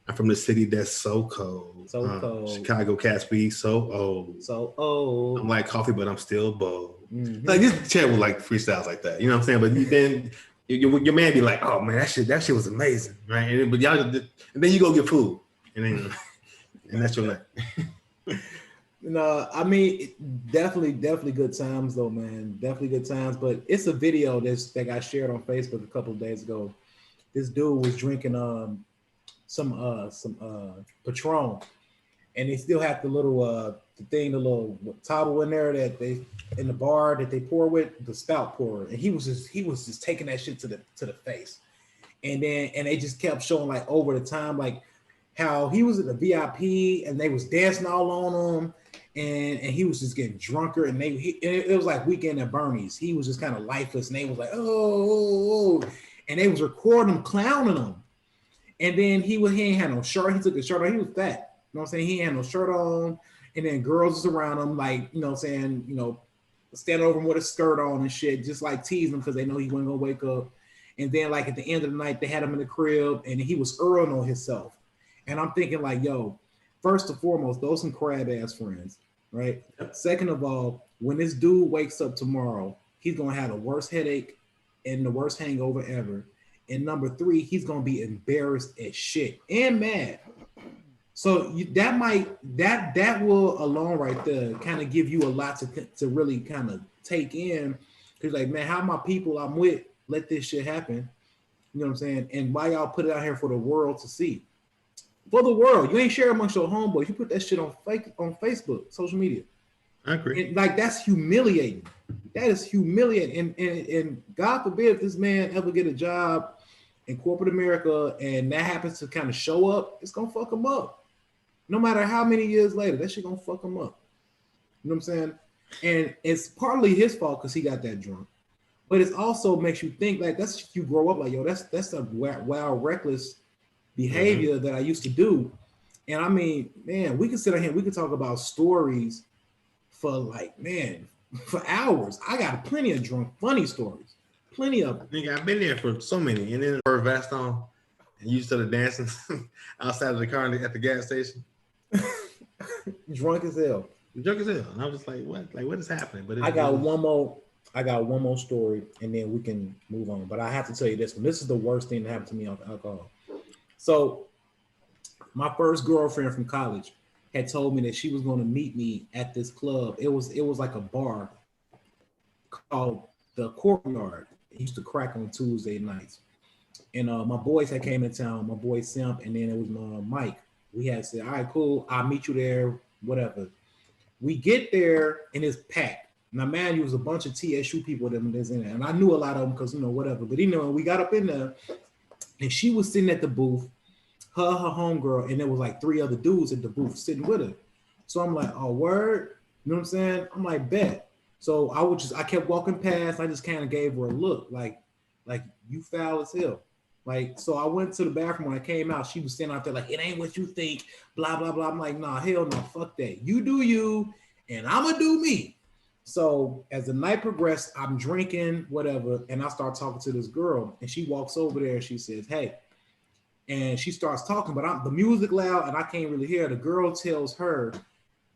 I'm from the city that's so cold. So cold. Chicago cats be so old. So old. I'm like coffee, but I'm still bold. Mm-hmm. Like this chat with like freestyles like that. You know what I'm saying? But then your man be like, oh man, that shit was amazing, right? But and then you go get food, and that's your night. No, I mean definitely good times though, man. Definitely good times. But it's a video that got shared on Facebook a couple of days ago. This dude was drinking some Patron, and they still have the little the little towel in there that they in the bar that they pour with the spout pourer, and he was just taking that shit to the face, and they just kept showing like over the time like how he was at the VIP and they was dancing all on him, and he was just getting drunker, and it was like Weekend at Bernie's. He was just kind of lifeless, and they was like oh, and they was recording him clowning him. And then he ain't had no shirt. He took his shirt off. He was fat. You know what I'm saying? He ain't had no shirt on. And then girls was around him, like, you know what I'm saying, standing over him with a skirt on and shit, just like teasing him because they know he wasn't gonna wake up. And then like at the end of the night, they had him in the crib and he was earling on himself. And I'm thinking like, yo, first and foremost, those some crab ass friends, right? Second of all, when this dude wakes up tomorrow, he's gonna have the worst headache and the worst hangover ever. And number 3, he's gonna be embarrassed as shit and mad. So that will alone right there kind of give you a lot to really kind of take in. He's like, man, how my people I'm with let this shit happen. You know what I'm saying? And why y'all put it out here for the world to see? For the world, you ain't share amongst your homeboys. You put that shit on Facebook, social media. I agree. And like that's humiliating. That is humiliating. And God forbid if this man ever get a job in corporate America and that happens to kind of show up, it's gonna fuck him up. No matter how many years later, that shit gonna fuck him up. You know what I'm saying? And it's partly his fault because he got that drunk. But it also makes you think like that's you grow up like, yo, that's a wild, reckless behavior that I used to do. And I mean, man, we can sit here, we can talk about stories for like, man, for hours. I got plenty of drunk, funny stories. Plenty of them. Nigga, I've been there for so many. And then her vest on, and you started dancing outside of the car at the gas station. Drunk as hell. Drunk as hell. And I was just like, what? Like, what is happening? But I got one more story, and then we can move on. But I have to tell you this one. This is the worst thing that happened to me on alcohol. So my first girlfriend from college had told me that she was going to meet me at this club. It was like a bar called the Courtyard. It used to crack on Tuesday nights. And my boys had came in town, my boy Simp, and then it was my Mike. We had said, all right, cool, I'll meet you there, whatever. We get there and it's packed. Now, man, you was a bunch of TSU people that's in there. And I knew a lot of them because, whatever. But, we got up in there and she was sitting at the booth, her homegirl, and there was like 3 other dudes at the booth sitting with her. So I'm like, oh, word? You know what I'm saying? I'm like, bet. So I kept walking past. I just kind of gave her a look like you foul as hell. Like, so I went to the bathroom. When I came out, she was standing out there like, it ain't what you think, blah, blah, blah. I'm like, nah, hell no, fuck that. You do you, and I'ma do me. So as the night progressed, I'm drinking, whatever, and I start talking to this girl, and she walks over there and she says, hey, and she starts talking, but the music loud, and I can't really hear. The girl tells her,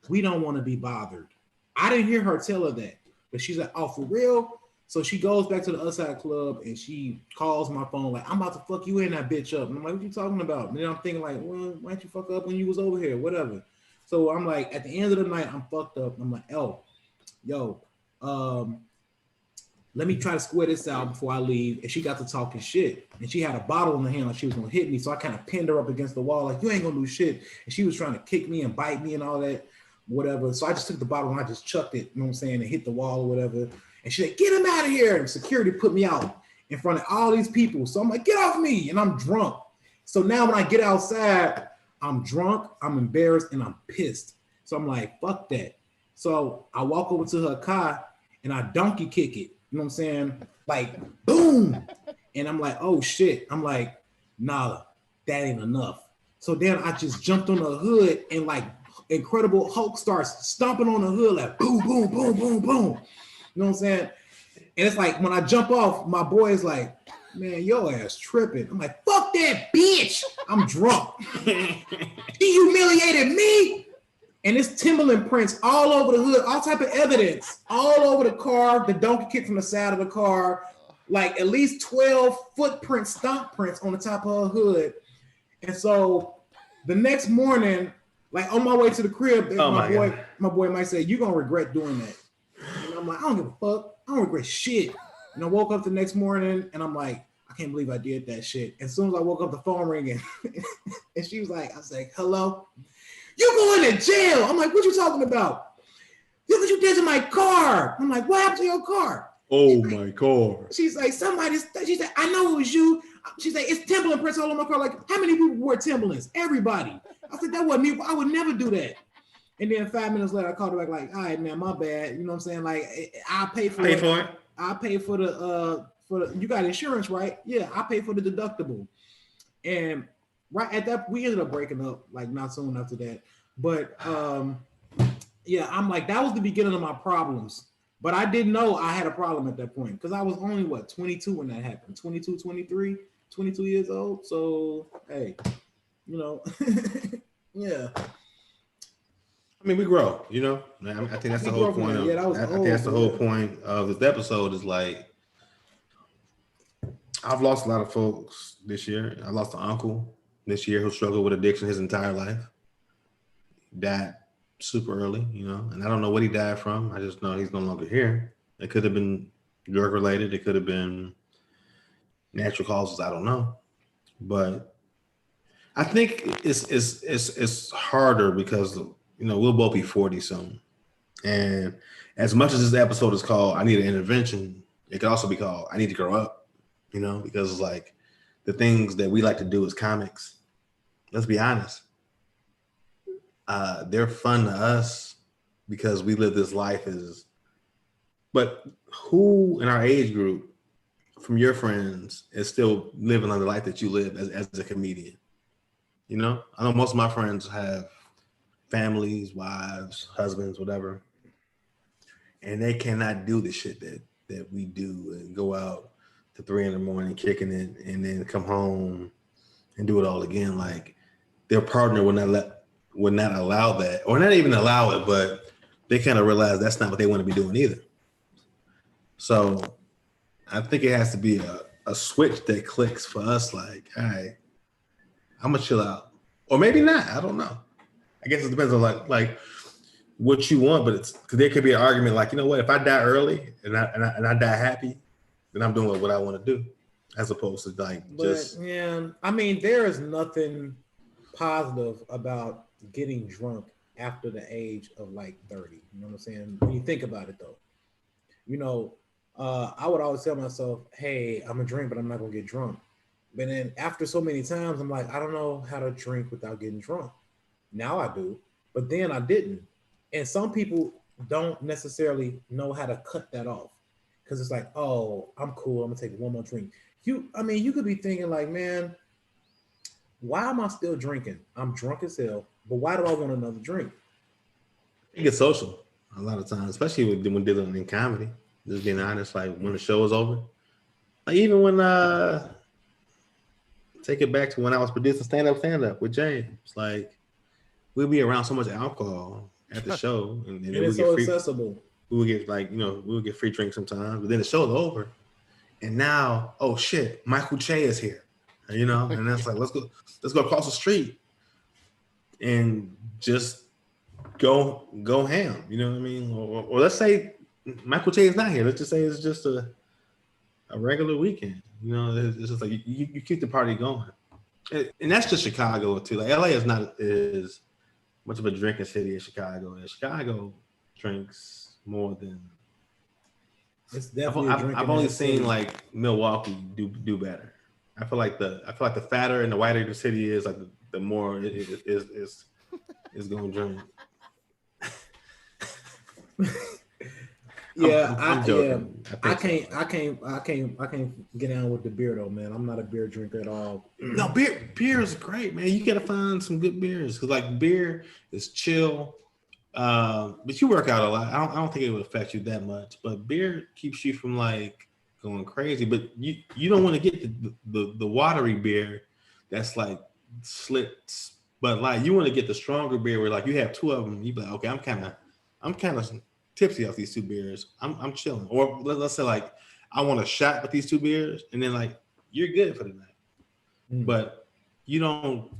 we don't want to be bothered. I didn't hear her tell her that, but she's like, oh, for real? So she goes back to the other side of the club and she calls my phone like, I'm about to fuck you in that bitch up. And I'm like, what you talking about? And then I'm thinking like, well, why'd you fuck up when you was over here? Whatever. So I'm like, at the end of the night, I'm fucked up. I'm like, yo, let me try to square this out before I leave. And she got to talking shit. And she had a bottle in her hand like she was gonna hit me. So I kind of pinned her up against the wall like, you ain't gonna do shit. And she was trying to kick me and bite me and all that, whatever. So I just took the bottle and I just chucked it, you know what I'm saying, and hit the wall or whatever. And she's like, get him out of here. And security put me out in front of all these people. So I'm like, get off me. And I'm drunk. So now when I get outside, I'm drunk, I'm embarrassed, and I'm pissed. So I'm like, fuck that. So I walk over to her car and I donkey kick it. You know what I'm saying? Like, boom. And I'm like, oh shit. I'm like, nah, that ain't enough. So then I just jumped on the hood and like Incredible Hulk starts stomping on the hood like boom, boom, boom, boom, boom. You know what I'm saying? And it's like when I jump off, my boy is like, man, your ass tripping. I'm like, fuck that bitch. I'm drunk. She humiliated me. And it's Timberland prints all over the hood, all type of evidence, all over the car, the donkey kick from the side of the car, like at least 12 footprints, stomp prints on the top of her hood. And so the next morning, like on my way to the crib, my boy might say, you're going to regret doing that. And I'm like, I don't give a fuck. I don't regret shit. And I woke up the next morning and I'm like, I can't believe I did that shit. As soon as I woke up, the phone ringing. And she was like, I was like, hello? You going to jail. I'm like, what you talking about? Look what you did to my car. I'm like, what happened to your car? Oh my God. She's like, she said, I know it was you. She's like, it's Timberland prints all over my car. Like, how many people wore Timberlands? Everybody. I said, that wasn't me. I would never do that. And then 5 minutes later, I called her back like, all right, man, my bad. You know what I'm saying? Like, I'll pay for it. I'll pay for the, you got insurance, right? Yeah, I pay for the deductible. And right at that, we ended up breaking up like not soon after that. But yeah, I'm like, that was the beginning of my problems. But I didn't know I had a problem at that point because I was only 22 when that happened. 22, 23, 22 years old. So hey, yeah. I mean, we grow, I think that's the whole point. I think that's the whole point of this episode is like, I've lost a lot of folks this year. I lost an uncle this year who struggled with addiction his entire life. Died super early, and I don't know what he died from. I just know he's no longer here. It could have been drug related. It could have been natural causes, I don't know, but I think it's harder because we'll both be 40 soon, and as much as this episode is called "I Need an Intervention," it could also be called "I Need to Grow Up," because it's like the things that we like to do as comics. Let's be honest, they're fun to us because we live this life but who in our age group from your friends is still living on the life that you live as a comedian? I know most of my friends have families, wives, husbands, whatever, and they cannot do the shit that we do and go out to 3 a.m. kicking it and then come home and do it all again. Like their partner would not allow that, or not even allow it, but they kind of realize that's not what they want to be doing either. So I think it has to be a switch that clicks for us. Like, all right, I'm gonna chill out, or maybe not. I don't know. I guess it depends on like what you want, but because there could be an argument like, what, if I die early and I die happy, then I'm doing what I want to do, as opposed to yeah. I mean, there is nothing positive about getting drunk after the age of like 30. You know what I'm saying? When you think about it, though, I would always tell myself, hey, I'm gonna drink, but I'm not gonna get drunk. But then after so many times, I'm like, I don't know how to drink without getting drunk. Now I do, but then I didn't. And some people don't necessarily know how to cut that off because it's like, oh, I'm cool. I'm gonna take one more drink. You could be thinking like, man, why am I still drinking? I'm drunk as hell, but why do I want another drink? It gets social a lot of times, especially when dealing in comedy. Just being honest, like when the show is over, like even when take it back to when I was producing stand up with James, like we'd be around so much alcohol at the show, and then it's so accessible. We would get we would get free drinks sometimes, but then the show's over, and now, oh shit, Michael Che is here, and that's like let's go across the street and just go ham, you know what I mean? Or let's say Michael Che is not here. Let's just say it's just a regular weekend. It's just like you keep the party going, and that's just Chicago too. Like LA is not as much of a drinking city as Chicago. And Chicago drinks more than. It's definitely. I've only seen like Milwaukee do better. I feel like the fatter and the whiter the city is, like the more it is going to drink. Yeah, I can't get down with the beer though, man. I'm not a beer drinker at all. No, beer is great, man. You gotta find some good beers because like beer is chill. But you work out a lot. I don't think it would affect you that much. But beer keeps you from like going crazy. But you don't want to get the watery beer that's like slits. But like you want to get the stronger beer where like you have two of them. You be like, okay, I'm kind of tipsy off these two beers. I'm chilling. Or let's say like I want a shot with these two beers, and then like you're good for the night. But you don't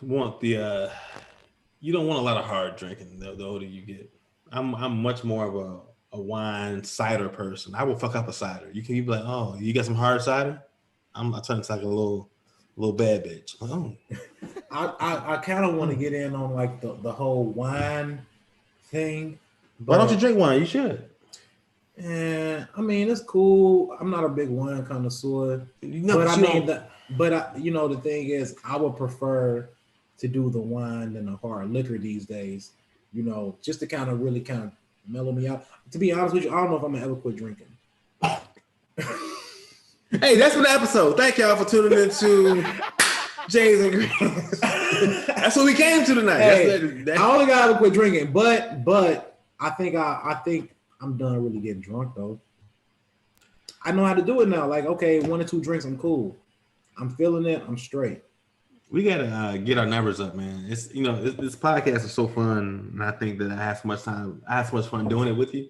want you don't want a lot of hard drinking the older you get. I'm much more of a wine cider person. I will fuck up a cider. You can be like, oh, you got some hard cider? I turn into like a little bad bitch. Oh. I kind of want to get in on like the whole wine thing. Why don't you drink wine? You should. I mean, it's cool. I'm not a big wine connoisseur, but the thing is, I would prefer to do the wine than the hard liquor these days. Just to kind of mellow me out. To be honest with you, I don't know if I'm gonna ever quit drinking. Hey, that's for the episode. Thank y'all for tuning in to Jays and Greens. That's what we came to tonight. Hey, I only gotta quit drinking, but I think I'm done really getting drunk though. I know how to do it now. Like, okay, 1 or 2 drinks, I'm cool. I'm feeling it. I'm straight. We gotta get our numbers up, man. It's this podcast is so fun, and I think that I have so much fun doing it with you.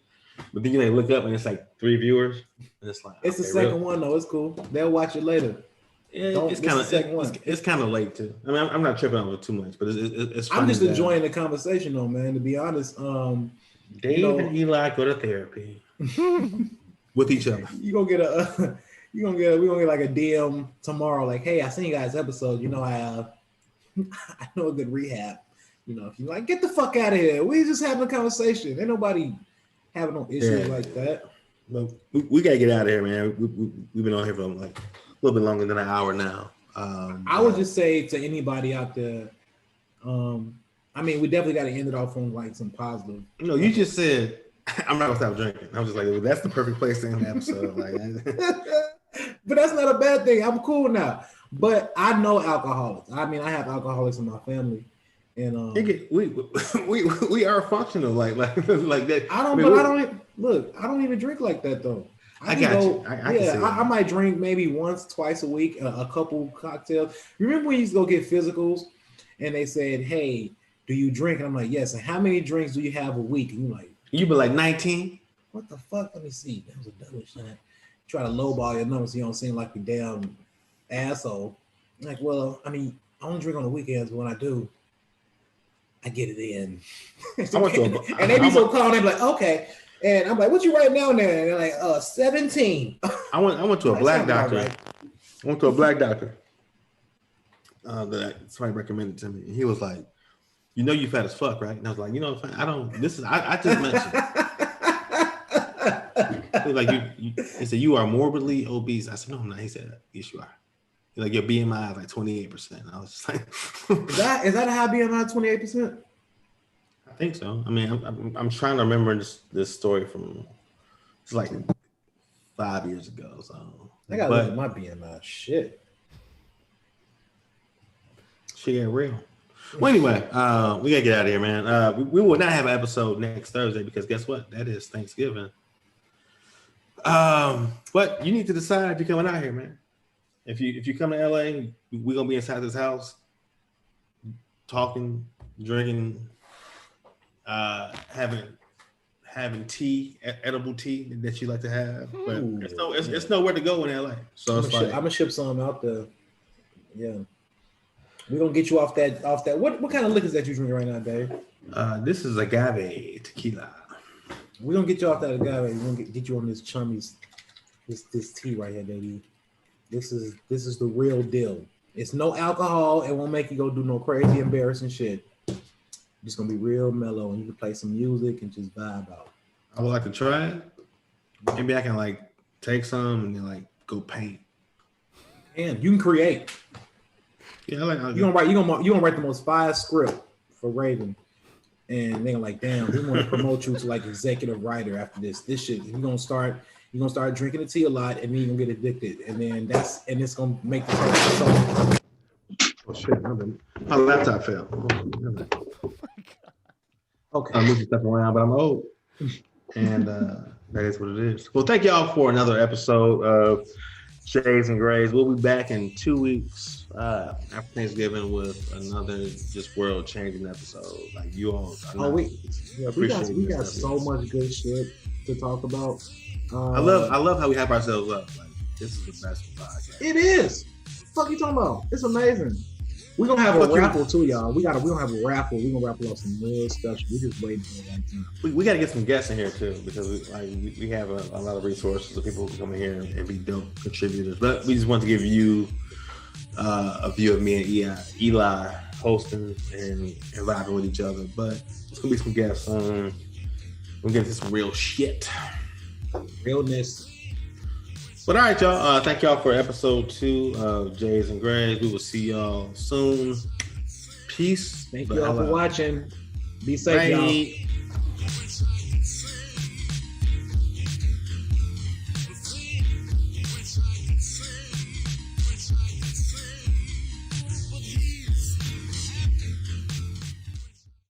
But then you like look up and it's like 3 viewers, and it's like it's the second one though. It's cool. They'll watch it later. Yeah, it's kind of late too. I mean, I'm not tripping on it too much, but it's. I'm just enjoying the conversation though, man. To be honest, Dave and Eli go to therapy with each other. You gonna get we gonna get like a DM tomorrow, like, hey, I seen you guys' episode. You know, I know a good rehab. You know, if you like, get the fuck out of here. We just having a conversation. Ain't nobody having no issues like that. Well, we gotta get out of here, man. We've been on here for like a little bit longer than an hour now. I would just say to anybody out there, I mean, we definitely got to end it off on like some positive. No, you just said I'm not gonna stop drinking. I was just like, well, that's the perfect place to end the episode. Like, but that's not a bad thing. I'm cool now. But I know alcoholics. I mean, I have alcoholics in my family, and we are functional like that. I don't even drink like that though. I got you. I might drink maybe once, twice a week, a couple cocktails. Remember when you used to go get physicals, and they said, "Hey, do you drink?" And I'm like, "Yes." And how many drinks do you have a week? And you're like, "You be like 19." What the fuck? Let me see. That was a double shot. Try to lowball your numbers so you don't seem like a damn asshole. I'm like, well, I mean, I only drink on the weekends, but when I do, I get it in. And they be so calm. They be like, okay. And I'm like, what you writing down there? And they're like, 17. I went to a black doctor. Right. I went to a black doctor that somebody recommended to me. And he was like, you know you fat as fuck, right? And I was like, you know, I just mentioned. He was like, he said, you are morbidly obese. I said, no, I'm not. He said, yes, you are. He's like, your BMI is like 28%. I was just like, is that a high BMI, 28%? I think so. I mean, I'm trying to remember this story from, it's like 5 years ago. So I gotta look at my BMI. Shit get real. Well, anyway, we gotta get out of here, man. We will not have an episode next Thursday because guess what? That is Thanksgiving. But you need to decide if you're coming out here, man. If you come to LA, we're gonna be inside this house, talking, drinking, having tea, edible tea that you like to have. But it's nowhere to go in LA. So I'm gonna ship some out there. Yeah. We're gonna get you off that. What kind of liquors that you drinking right now, Dave? This is agave tequila. We're gonna get you off that agave. We're gonna get you on this chummies, this tea right here, baby. This is the real deal. It's no alcohol. It won't make you go do no crazy, embarrassing shit. It's just gonna be real mellow, and you can play some music and just vibe out. I would like to try it. Maybe I can like take some and then like go paint. And you can create. Yeah, you gonna write the most fire script for Raven, and they're like, damn, we want to promote you to like executive writer after this. This shit, you're gonna start drinking the tea a lot, and then you're gonna get addicted, and then it's gonna make the whole. Oh shit! My laptop fell. Okay, I'm moving stuff around, but I'm old, and that is what it is. Well, thank y'all for another episode of Shades and Grays. We'll be back in 2 weeks after Thanksgiving with another just world changing episode. Like you all, we got so much good shit to talk about. I love how we hype ourselves up. Like this is the best podcast. It is. What the fuck you talking about? It's amazing. We're gonna have a raffle too, y'all. We're gonna have a raffle. We're gonna raffle off some real special. We're just waiting for the right time. We got to get some guests in here too because we have a lot of resources of people who come in here and be dope contributors. But we just want to give you a view of me and Eli hosting and vibing with each other. But it's gonna be some guests. We'll get into some real shit. Realness. But all right, y'all. Thank y'all for episode 2 of Jays and Grays. We will see y'all soon. Peace. Thank you all for watching. Be safe, y'all.